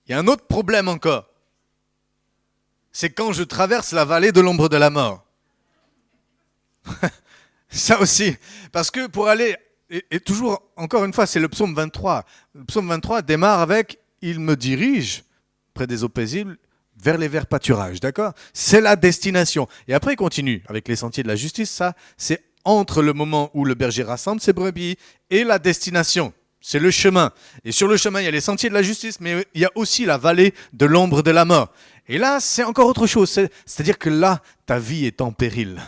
Il y a un autre problème encore. C'est quand je traverse la vallée de l'ombre de la mort. Ça aussi. Parce que pour aller, et toujours, encore une fois, c'est le psaume 23. Le psaume 23 démarre avec « Il me dirige près des eaux paisibles vers les verts pâturages ». D'accord ? C'est la destination. Et après, il continue avec les sentiers de la justice. Ça, c'est entre le moment où le berger rassemble ses brebis et la destination. C'est le chemin. Et sur le chemin, il y a les sentiers de la justice, mais il y a aussi la vallée de l'ombre de la mort. Et là, c'est encore autre chose. C'est-à-dire que là, ta vie est en péril.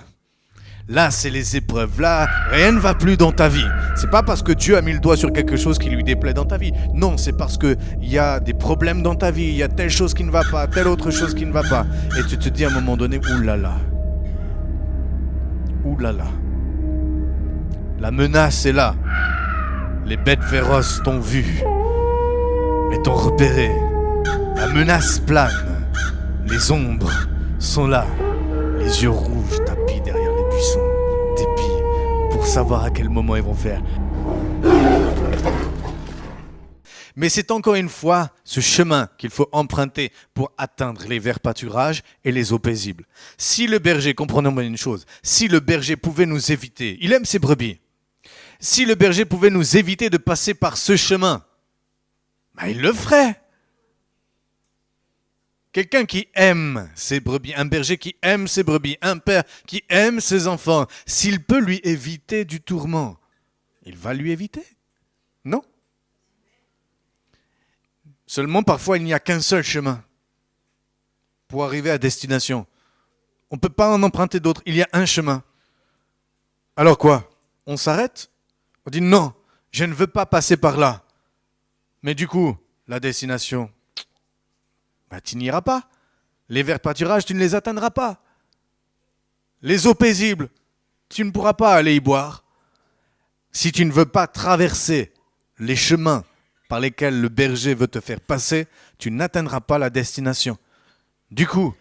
Là, c'est les épreuves. Là, rien ne va plus dans ta vie. C'est pas parce que Dieu a mis le doigt sur quelque chose qui lui déplaît dans ta vie. Non, c'est parce que il y a des problèmes dans ta vie. Il y a telle chose qui ne va pas, telle autre chose qui ne va pas. Et tu te dis à un moment donné, oulala. Oulala. La menace est là. Les bêtes féroces t'ont vu et t'ont repéré. La menace plane. Les ombres sont là. Les yeux rouges tapis derrière les buissons d'épis pour savoir à quel moment ils vont faire. Mais c'est encore une fois ce chemin qu'il faut emprunter pour atteindre les verts pâturages et les eaux paisibles. Si le berger, comprenons-moi une chose, si le berger pouvait nous éviter, il aime ses brebis, si le berger pouvait nous éviter de passer par ce chemin, ben il le ferait. Quelqu'un qui aime ses brebis, un berger qui aime ses brebis, un père qui aime ses enfants, s'il peut lui éviter du tourment, il va lui éviter? Non. Seulement, parfois, il n'y a qu'un seul chemin pour arriver à destination. On ne peut pas en emprunter d'autres. Il y a un chemin. Alors quoi? On s'arrête? On dit non, je ne veux pas passer par là. Mais du coup, la destination, bah, tu n'iras pas. Les verts pâturages, tu ne les atteindras pas. Les eaux paisibles, tu ne pourras pas aller y boire. Si tu ne veux pas traverser les chemins par lesquels le berger veut te faire passer, tu n'atteindras pas la destination. Du coup,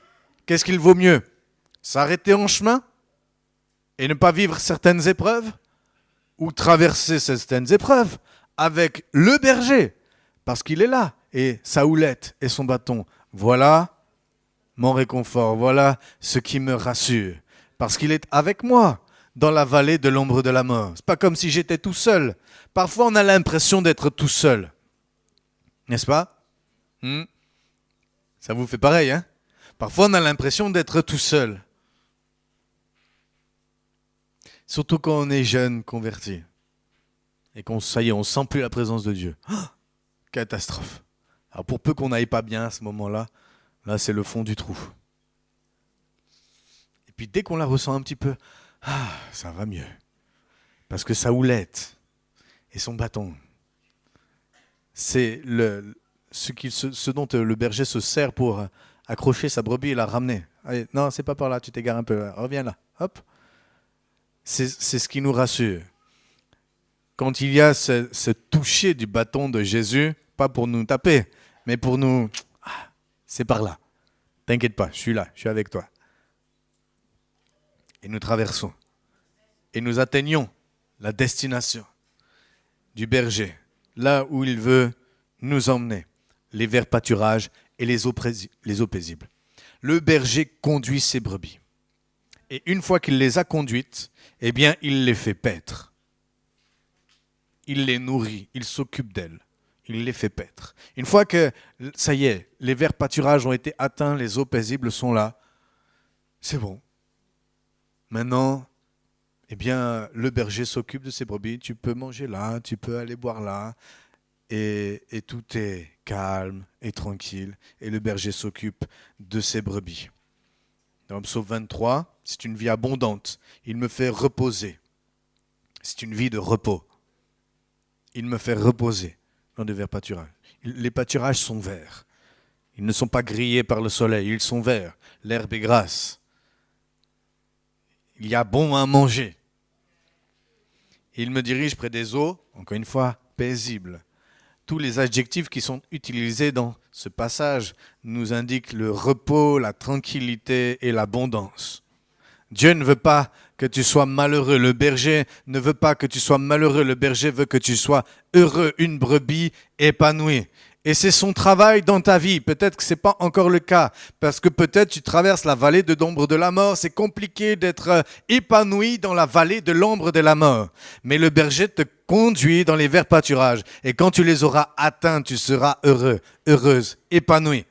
qu'est-ce qu'il vaut mieux? S'arrêter en chemin et ne pas vivre certaines épreuves? Ou traverser certaines épreuves avec le berger, parce qu'il est là, et sa houlette et son bâton. Voilà mon réconfort, voilà ce qui me rassure, parce qu'il est avec moi dans la vallée de l'ombre de la mort. C'est pas comme si j'étais tout seul. Parfois, on a l'impression d'être tout seul, n'est-ce pas? Ça vous fait pareil, hein? Parfois, on a l'impression d'être tout seul. Surtout quand on est jeune, converti. Et qu'on, ça y est, on ne sent plus la présence de Dieu. Oh, catastrophe. Alors pour peu qu'on n'aille pas bien à ce moment-là, là c'est le fond du trou. Et puis dès qu'on la ressent un petit peu, ça va mieux. Parce que sa houlette et son bâton, c'est ce dont le berger se sert pour accrocher sa brebis et la ramener. Allez, non, c'est pas par là, tu t'égares un peu. Reviens là, hop. C'est ce qui nous rassure. Quand il y a ce toucher du bâton de Jésus, pas pour nous taper, mais pour nous... c'est par là. T'inquiète pas, je suis là, je suis avec toi. Et nous traversons. Et nous atteignons la destination du berger, là où il veut nous emmener, les verts pâturages et les eaux paisibles. Le berger conduit ses brebis. Et une fois qu'il les a conduites, eh bien, il les fait paître. Il les nourrit, il s'occupe d'elles, il les fait paître. Une fois que, ça y est, les verts pâturages ont été atteints, les eaux paisibles sont là, c'est bon. Maintenant, eh bien, le berger s'occupe de ses brebis, tu peux manger là, tu peux aller boire là, et tout est calme et tranquille, et le berger s'occupe de ses brebis. Dans le psaume 23, c'est une vie abondante. Il me fait reposer. C'est une vie de repos. Il me fait reposer dans des verts pâturages. Les pâturages sont verts. Ils ne sont pas grillés par le soleil, ils sont verts. L'herbe est grasse. Il y a bon à manger. Il me dirige près des eaux, encore une fois, paisibles. Tous les adjectifs qui sont utilisés dans ce passage nous indiquent le repos, la tranquillité et l'abondance. Dieu ne veut pas que tu sois malheureux. Le berger ne veut pas que tu sois malheureux. Le berger veut que tu sois heureux, une brebis épanouie. Et c'est son travail dans ta vie. Peut-être que ce n'est pas encore le cas, parce que peut-être tu traverses la vallée de l'ombre de la mort. C'est compliqué d'être épanoui dans la vallée de l'ombre de la mort. Mais le berger te conduit dans les verts pâturages. Et quand tu les auras atteints, tu seras heureux, heureuse, épanoui.